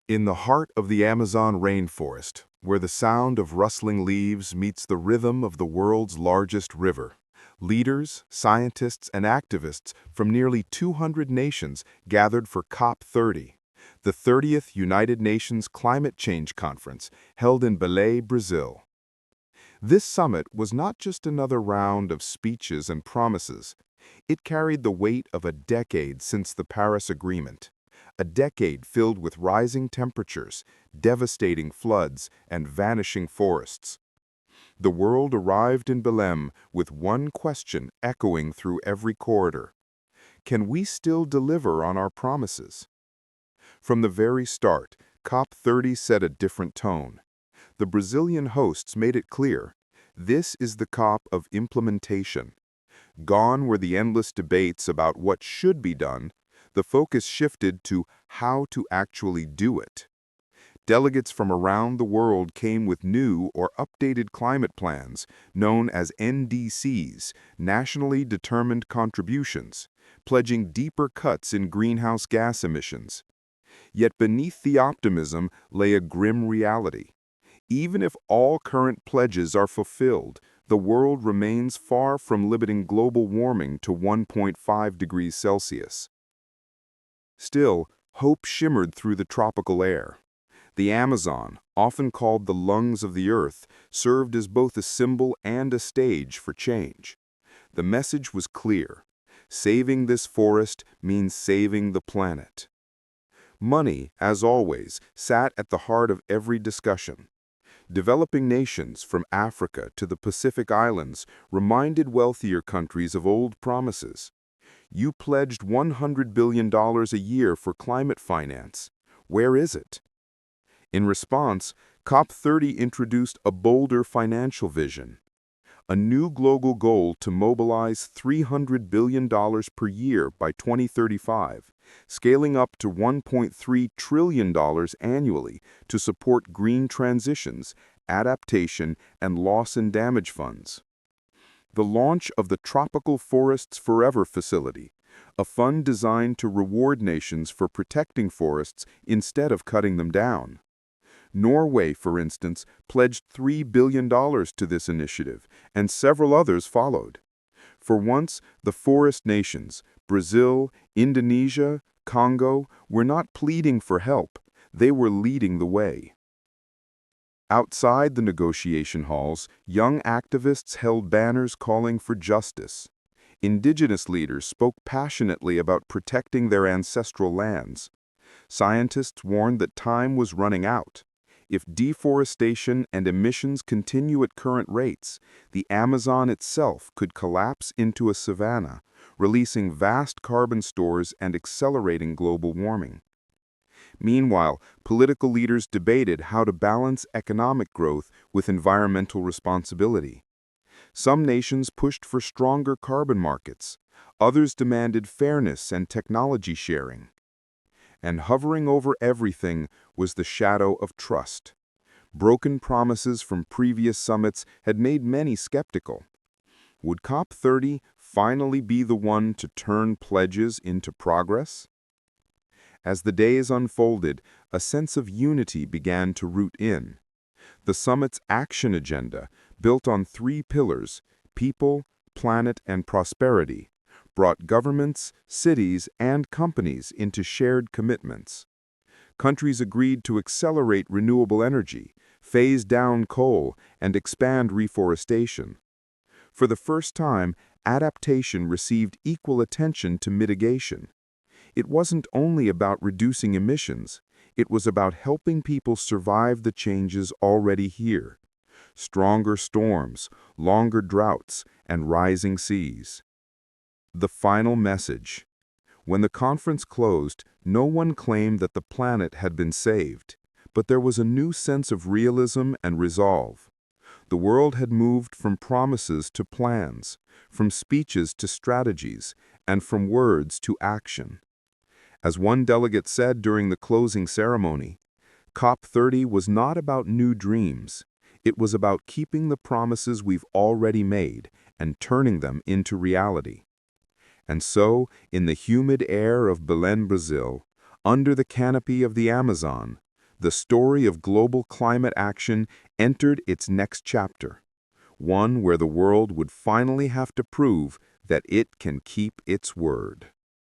In the heart of the Amazon rainforest, where the sound of rustling leaves meets the rhythm of the world's largest river, leaders, scientists, and activists from nearly 200 nations gathered for COP30, the 30th United Nations Climate Change Conference held in Belém, Brazil. This summit was not just another round of speeches and promises. It carried the weight of a decade since the Paris Agreement. A decade filled with rising temperatures, devastating floods, and vanishing forests. The world arrived in Belém with one question echoing through every corridor. Can we still deliver on our promises? From the very start, COP30 set a different tone. The Brazilian hosts made it clear, this is the COP of implementation. Gone were the endless debates about what should be done. The focus shifted to how to actually do it. Delegates from around the world came with new or updated climate plans, known as NDCs, nationally determined contributions, pledging deeper cuts in greenhouse gas emissions. Yet beneath the optimism lay a grim reality. Even if all current pledges are fulfilled, the world remains far from limiting global warming to 1.5 degrees Celsius. Still, hope shimmered through the tropical air. The Amazon, often called the lungs of the earth, served as both a symbol and a stage for change. The message was clear. Saving this forest means saving the planet. Money, as always, sat at the heart of every discussion. Developing nations, from Africa to the Pacific Islands, reminded wealthier countries of old promises. You pledged $100 billion a year for climate finance. Where is it? In response, COP30 introduced a bolder financial vision. A new global goal to mobilize $300 billion per year by 2035, scaling up to $1.3 trillion annually to support green transitions, adaptation, and loss and damage funds. The launch of the Tropical Forests Forever facility, a fund designed to reward nations for protecting forests instead of cutting them down. Norway, for instance, pledged $3 billion to this initiative, and several others followed. For once, the forest nations, Brazil, Indonesia, Congo, were not pleading for help. They were leading the way. Outside the negotiation halls, young activists held banners calling for justice. Indigenous leaders spoke passionately about protecting their ancestral lands. Scientists warned that time was running out. If deforestation and emissions continue at current rates, the Amazon itself could collapse into a savanna, releasing vast carbon stores and accelerating global warming. Meanwhile, political leaders debated how to balance economic growth with environmental responsibility. Some nations pushed for stronger carbon markets. Others demanded fairness and technology sharing. And hovering over everything was the shadow of trust. Broken promises from previous summits had made many skeptical. Would COP30 finally be the one to turn pledges into progress? As the days unfolded, a sense of unity began to root in. The summit's action agenda, built on 3 pillars, people, planet, and prosperity, brought governments, cities, and companies into shared commitments. Countries agreed to accelerate renewable energy, phase down coal, and expand reforestation. For the first time, adaptation received equal attention to mitigation. It wasn't only about reducing emissions, it was about helping people survive the changes already here. Stronger storms, longer droughts, and rising seas. The final message. When the conference closed, no one claimed that the planet had been saved, but there was a new sense of realism and resolve. The world had moved from promises to plans, from speeches to strategies, and from words to action. As one delegate said during the closing ceremony, COP30 was not about new dreams. It was about keeping the promises we've already made and turning them into reality. And so, in the humid air of Belém, Brazil, under the canopy of the Amazon, the story of global climate action entered its next chapter, one where the world would finally have to prove that it can keep its word.